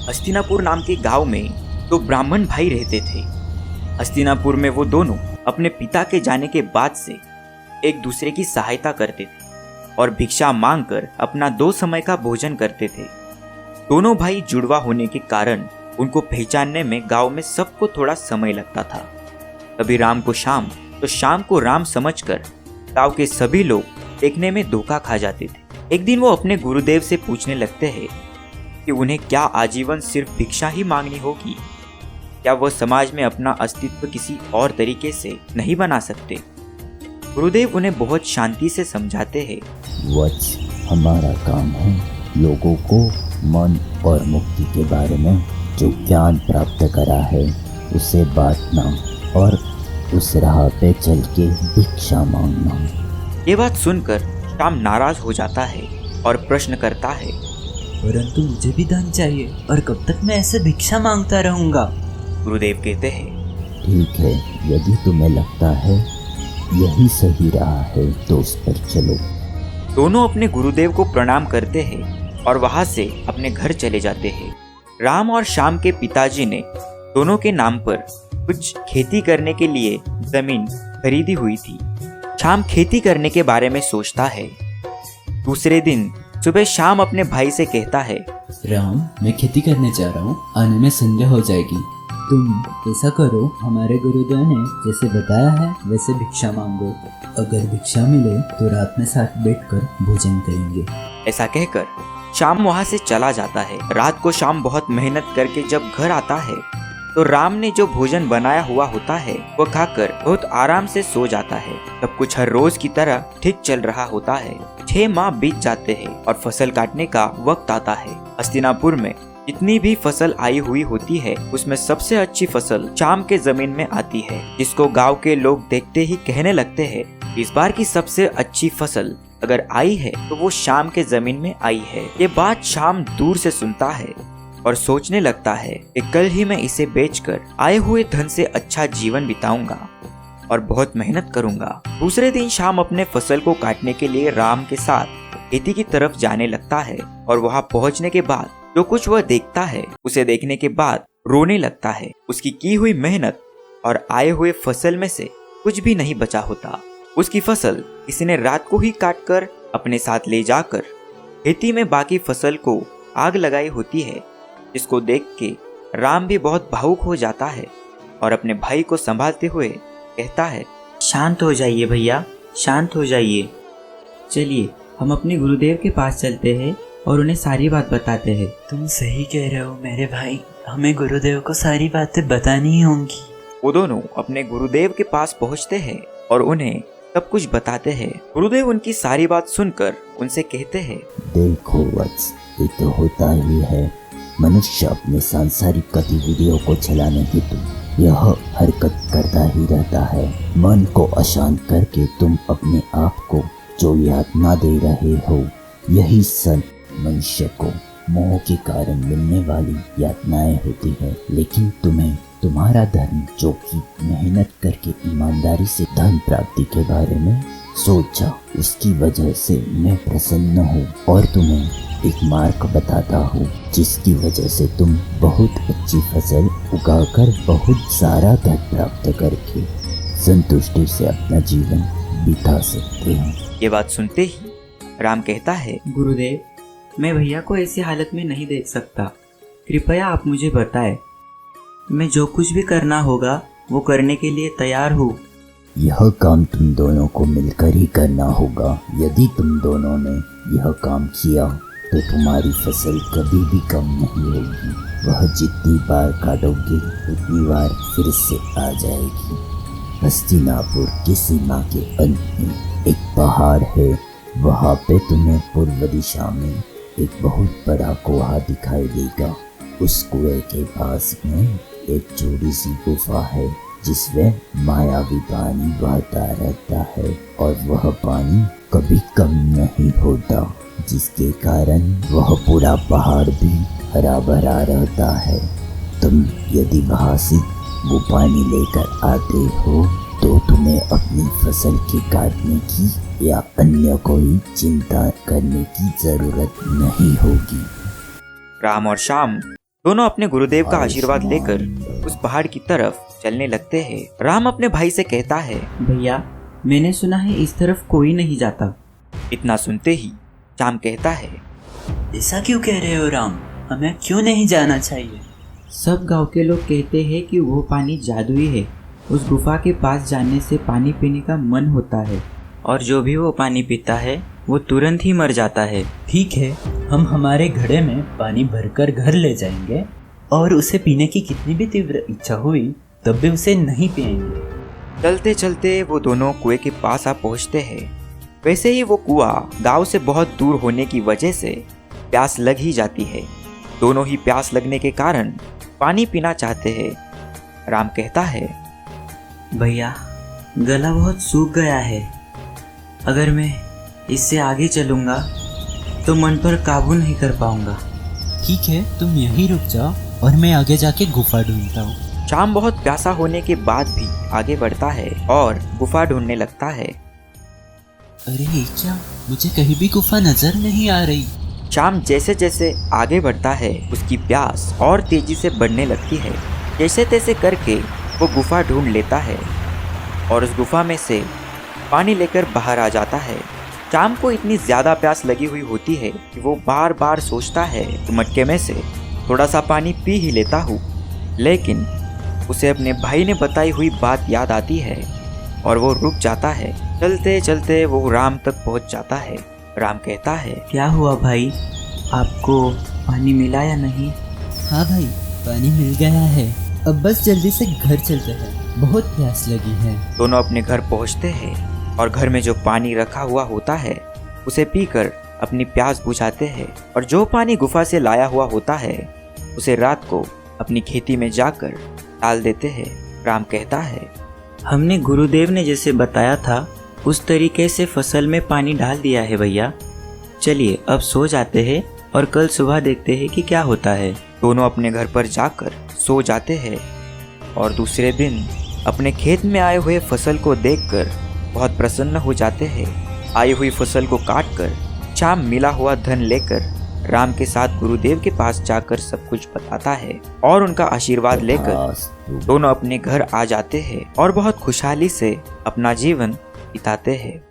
हस्तिनापुर नाम के गांव में दो ब्राह्मण भाई रहते थे। हस्तिनापुर में वो दोनों अपने पिता के जाने के बाद से एक दूसरे की सहायता करते थे और भिक्षा मांगकर अपना 2 समय का भोजन करते थे। दोनों भाई जुड़वा होने के कारण उनको पहचानने में गांव में सबको थोड़ा समय लगता था। कभी राम को शाम तो शाम को राम समझकर गांव के सभी लोग देखने में धोखा खा जाते थे। एक दिन वो अपने गुरुदेव से पूछने लगते हैं कि उन्हें क्या आजीवन सिर्फ भिक्षा ही मांगनी होगी? क्या वह समाज में अपना अस्तित्व किसी और तरीके से नहीं बना सकते? गुरुदेव उन्हें बहुत शांति से समझाते हैं। वत्स, हमारा काम है लोगों को मन और मुक्ति के बारे में जो ज्ञान प्राप्त करा है उसे बांटना और उस राह पे चल के भिक्षा मांगना। ये बात सुनकर श्याम नाराज हो जाता है और प्रश्न करता है, परंतु मुझे भी धन चाहिए और कब तक मैं ऐसे भिक्षा मांगता रहूंगा? गुरुदेव कहते हैं, ठीक है, यदि तुम्हें लगता है यही सही रहा है तो उस पर चलो। दोनों अपने गुरुदेव को प्रणाम करते हैं और वहां से अपने घर चले जाते हैं। राम और श्याम के पिताजी ने दोनों के नाम पर कुछ खेती करने के लिए जमीन खरीदी हुई थी। श्याम खेती करने के बारे में सोचता है। दूसरे दिन सुबह श्याम अपने भाई से कहता है, राम, मैं खेती करने जा रहा हूँ, आने में संध्या हो जाएगी। तुम ऐसा करो, हमारे गुरुदेव ने जैसे बताया है वैसे भिक्षा मांगो। अगर भिक्षा मिले तो रात में साथ बैठकर भोजन करेंगे। ऐसा कहकर श्याम वहां से चला जाता है। रात को श्याम बहुत मेहनत करके जब घर आता है तो राम ने जो भोजन बनाया हुआ होता है वो खाकर बहुत आराम से सो जाता है। सब कुछ हर रोज की तरह ठीक चल रहा होता है। 6 माह बीत जाते हैं और फसल काटने का वक्त आता है। हस्तिनापुर में जितनी भी फसल आई हुई होती है उसमें सबसे अच्छी फसल श्याम के जमीन में आती है, जिसको गांव के लोग देखते ही कहने लगते हैं, इस बार की सबसे अच्छी फसल अगर आई है तो वो श्याम के जमीन में आई है। ये बात श्याम दूर से सुनता है और सोचने लगता है कि कल ही मैं इसे बेचकर आए हुए धन से अच्छा जीवन बिताऊंगा और बहुत मेहनत करूंगा। दूसरे दिन श्याम अपने फसल को काटने के लिए राम के साथ खेती की तरफ जाने लगता है और वहां पहुंचने के बाद जो कुछ वह देखता है उसे देखने के बाद रोने लगता है। उसकी की हुई मेहनत और आए हुए फसल में से कुछ भी नहीं बचा होता। उसकी फसल किसी ने रात को ही काटकर अपने साथ ले जाकर खेती में बाकी फसल को आग लगाई होती है, जिसको देख के राम भी बहुत भावुक हो जाता है और अपने भाई को संभालते हुए कहता है, शांत हो जाइए भैया, शांत हो जाइए। चलिए हम अपने गुरुदेव के पास चलते हैं और उन्हें सारी बात बताते हैं। तुम सही कह रहे हो मेरे भाई, हमें गुरुदेव को सारी बातें बतानी ही होंगी। वो दोनों अपने गुरुदेव के पास पहुंचते हैं और उन्हें सब कुछ बताते हैं। गुरुदेव उनकी सारी बात सुनकर उनसे कहते हैं, देखो वत्स, ये तो होता ही है, मनुष्य अपने सांसारिक गतिविधियों को चलाने हेतु यह हरकत करता ही रहता है। मन को अशांत करके तुम अपने आप को जो यातना दे रहे हो, यही सब मनुष्य को मोह के कारण मिलने वाली यातनाएं होती है। लेकिन तुम्हें तुम्हारा धर्म, जो कि मेहनत करके ईमानदारी से धन प्राप्ति के बारे में सोचा, उसकी वजह से मैं प्रसन्न हूँ और तुम्हें एक मार्ग बताता हूँ जिसकी वजह से तुम बहुत अच्छी फसल उगाकर बहुत सारा धन प्राप्त करके संतुष्टि से अपना जीवन बिता सकते हो। ये बात सुनते ही राम कहता है, गुरुदेव, मैं भैया को ऐसी हालत में नहीं देख सकता। कृपया आप मुझे बताएं, मैं जो कुछ भी करना होगा वो करने के लिए तैयार हूँ। यह काम तुम दोनों को मिलकर ही करना होगा। यदि तुम दोनों ने यह काम किया तो तुम्हारी फसल कभी भी कम नहीं होगी। वह जितनी बार काटोगे उतनी बार फिर से आ जाएगी। हस्तिनापुर की सीमा के अंत में एक पहाड़ है। वहाँ पे तुम्हें पूर्व दिशा में एक बहुत बड़ा कुआं दिखाई देगा। उस कुएं के पास में एक छोटी सी गुफा है जिसमें मायावी पानी बहता रहता है और वह पानी कभी कम नहीं होता, जिसके कारण वह पूरा पहाड़ भी हरा भरा रहता है। तुम यदि वहाँ से वो पानी लेकर आते हो तो तुम्हें अपनी फसल के काटने की या अन्य कोई चिंता करने की जरूरत नहीं होगी। राम और श्याम दोनों अपने गुरुदेव का आशीर्वाद लेकर उस पहाड़ की तरफ चलने लगते हैं। राम अपने भाई से कहता है, भैया मैंने सुना है इस तरफ कोई नहीं जाता। इतना सुनते ही श्याम कहता है, ऐसा क्यों कह रहे हो राम, हमें क्यों नहीं जाना चाहिए? सब गांव के लोग कहते हैं कि वो पानी जादुई है। उस गुफा के पास जाने से पानी पीने का मन होता है और जो भी वो पानी पीता है वो तुरंत ही मर जाता है। ठीक है, हम हमारे घड़े में पानी भरकर घर ले जाएंगे और उसे पीने की कितनी भी तीव्र इच्छा हुई तब भी उसे नहीं पिएंगे। चलते चलते वो दोनों कुएं के पास आ पहुंचते हैं। वैसे ही वो कुआं गांव से बहुत दूर होने की वजह से प्यास लग ही जाती है। दोनों ही प्यास लगने के कारण पानी पीना चाहते हैं। राम कहता है, भैया गला बहुत सूख गया है, अगर मैं इससे आगे चलूँगा तो मन पर काबू नहीं कर पाऊँगा। ठीक है, तुम यहीं रुक जाओ और मैं आगे जाके गुफा ढूंढता हूँ। श्याम बहुत प्यासा होने के बाद भी आगे बढ़ता है और गुफा ढूंढने लगता है। अरे ये क्या, मुझे कहीं भी गुफा नजर नहीं आ रही। श्याम जैसे जैसे आगे बढ़ता है उसकी प्यास और तेजी से बढ़ने लगती है। जैसे तैसे करके वो गुफा ढूंढ लेता है और उस गुफा में से पानी लेकर बाहर आ जाता है। श्याम को इतनी ज्यादा प्यास लगी हुई होती है कि वो बार बार सोचता है कि मटके में से थोड़ा सा पानी पी ही लेता हूँ, लेकिन उसे अपने भाई ने बताई हुई बात याद आती है और वो रुक जाता है। चलते चलते वो राम तक पहुँच जाता है। राम कहता है, क्या हुआ भाई, आपको पानी मिला या नहीं? हाँ भाई, पानी मिल गया है, अब बस जल्दी से घर चलते हैं, बहुत प्यास लगी है। दोनों अपने घर पहुंचते हैं और घर में जो पानी रखा हुआ होता है उसे पीकर अपनी प्यास बुझाते हैं और जो पानी गुफा से लाया हुआ होता है उसे रात को अपनी खेती में जाकर डाल देते हैं। राम कहता है, हमने गुरुदेव ने जैसे बताया था उस तरीके से फसल में पानी डाल दिया है भैया। चलिए अब सो जाते हैं और कल सुबह देखते हैं कि क्या होता है। दोनों अपने घर पर जाकर सो जाते हैं और दूसरे दिन अपने खेत में आए हुए फसल को देखकर बहुत प्रसन्न हो जाते हैं। आई हुई फसल को काटकर श्याम मिला हुआ धन लेकर राम के साथ गुरुदेव के पास जाकर सब कुछ बताता है और उनका आशीर्वाद लेकर दोनों अपने घर आ जाते हैं और बहुत खुशहाली से अपना जीवन बिताते हैं।